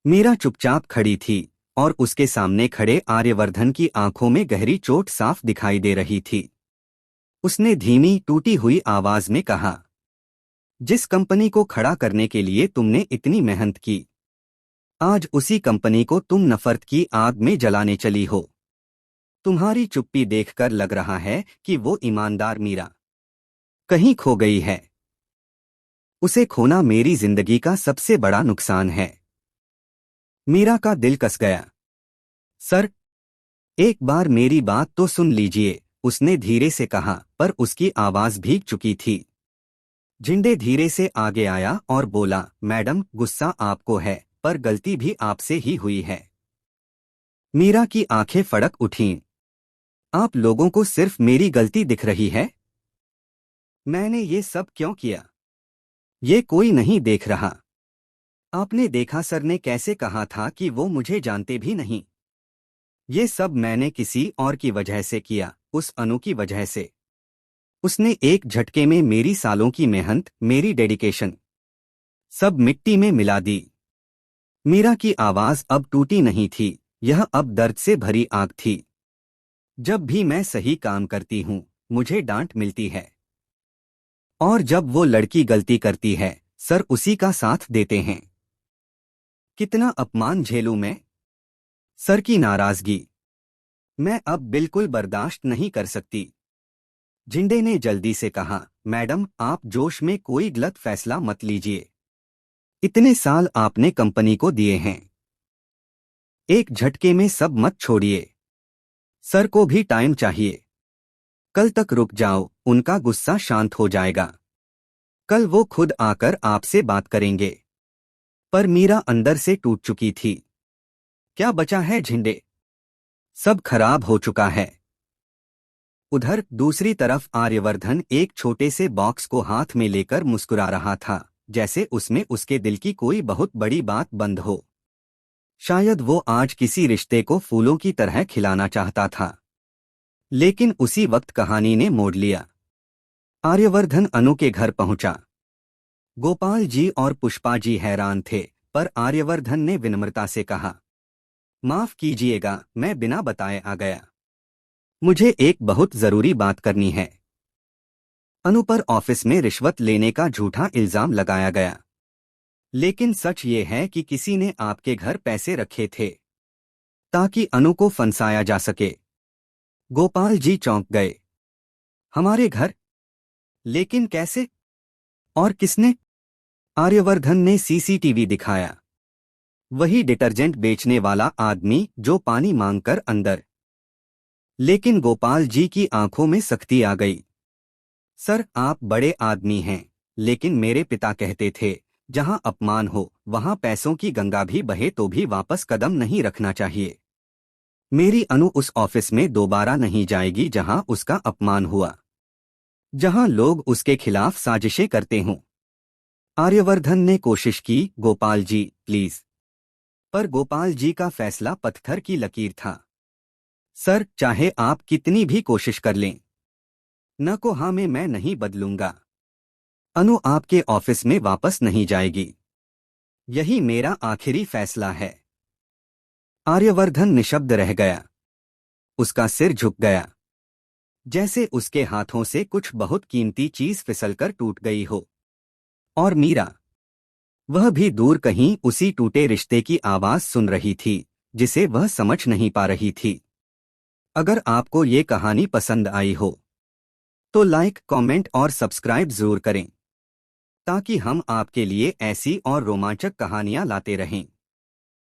मीरा चुपचाप खड़ी थी और उसके सामने खड़े आर्यवर्धन की आंखों में गहरी चोट साफ दिखाई दे रही थी। उसने धीमी टूटी हुई आवाज में कहा, जिस कंपनी को खड़ा करने के लिए तुमने इतनी मेहनत की, आज उसी कंपनी को तुम नफरत की आग में जलाने चली हो। तुम्हारी चुप्पी देखकर लग रहा है कि वो ईमानदार मीरा कहीं खो गई है। उसे खोना मेरी जिंदगी का सबसे बड़ा नुकसान है। मीरा का दिल कस गया। सर, एक बार मेरी बात तो सुन लीजिए, उसने धीरे से कहा, पर उसकी आवाज भीग चुकी थी। झिंडे धीरे से आगे आया और बोला, मैडम, गुस्सा आपको है, पर गलती भी आपसे ही हुई है। मीरा की आंखें फड़क उठीं। आप लोगों को सिर्फ मेरी गलती दिख रही है? मैंने ये सब क्यों किया? ये कोई नहीं देख रहा। आपने देखा सर ने कैसे कहा था कि वो मुझे जानते भी नहीं। ये सब मैंने किसी और की वजह से किया, उस अनु की वजह से। उसने एक झटके में मेरी सालों की मेहनत, मेरी डेडिकेशन सब मिट्टी में मिला दी। मीरा की आवाज अब टूटी नहीं थी, यह अब दर्द से भरी आग थी। जब भी मैं सही काम करती हूँ, मुझे डांट मिलती है, और जब वो लड़की गलती करती है, सर उसी का साथ देते हैं। कितना अपमान झेलूं मैं? सर की नाराजगी मैं अब बिल्कुल बर्दाश्त नहीं कर सकती। झिंडे ने जल्दी से कहा, मैडम, आप जोश में कोई गलत फैसला मत लीजिए। इतने साल आपने कंपनी को दिए हैं, एक झटके में सब मत छोड़िए। सर को भी टाइम चाहिए। कल तक रुक जाओ, उनका गुस्सा शांत हो जाएगा। कल वो खुद आकर आपसे बात करेंगे। पर मीरा अंदर से टूट चुकी थी। क्या बचा है झिंडे? सब खराब हो चुका है। उधर दूसरी तरफ आर्यवर्धन एक छोटे से बॉक्स को हाथ में लेकर मुस्कुरा रहा था, जैसे उसमें उसके दिल की कोई बहुत बड़ी बात बंद हो। शायद वो आज किसी रिश्ते को फूलों की तरह खिलाना चाहता था। लेकिन उसी वक्त कहानी ने मोड़ लिया। आर्यवर्धन अनु के घर पहुंचा। गोपाल जी और पुष्पा जी हैरान थे, पर आर्यवर्धन ने विनम्रता से कहा, माफ कीजिएगा, मैं बिना बताए आ गया। मुझे एक बहुत जरूरी बात करनी है। अनु पर ऑफिस में रिश्वत लेने का झूठा इल्जाम लगाया गया, लेकिन सच ये है कि किसी ने आपके घर पैसे रखे थे ताकि अनु को फंसाया जा सके। गोपाल जी चौंक गए। हमारे घर? लेकिन कैसे? और किसने? आर्यवर्धन ने सीसीटीवी दिखाया। वही डिटर्जेंट बेचने वाला आदमी जो पानी मांगकर अंदर। लेकिन गोपाल जी की आंखों में सख्ती आ गई। सर, आप बड़े आदमी हैं, लेकिन मेरे पिता कहते थे, जहां अपमान हो वहां पैसों की गंगा भी बहे तो भी वापस कदम नहीं रखना चाहिए। मेरी अनु उस ऑफिस में दोबारा नहीं जाएगी जहां उसका अपमान हुआ, जहां लोग उसके खिलाफ साजिशें करते हों। आर्यवर्धन ने कोशिश की, गोपाल जी प्लीज। पर गोपाल जी का फैसला पत्थर की लकीर था। सर, चाहे आप कितनी भी कोशिश कर लें, न को हाँ में मैं नहीं बदलूंगा। अनु आपके ऑफिस में वापस नहीं जाएगी। यही मेरा आखिरी फैसला है। आर्यवर्धन निशब्द रह गया। उसका सिर झुक गया, जैसे उसके हाथों से कुछ बहुत कीमती चीज फिसलकर टूट गई हो। और मीरा, वह भी दूर कहीं उसी टूटे रिश्ते की आवाज सुन रही थी, जिसे वह समझ नहीं पा रही थी। अगर आपको ये कहानी पसंद आई हो तो लाइक, कमेंट और सब्सक्राइब जरूर करें, ताकि हम आपके लिए ऐसी और रोमांचक कहानियां लाते रहें।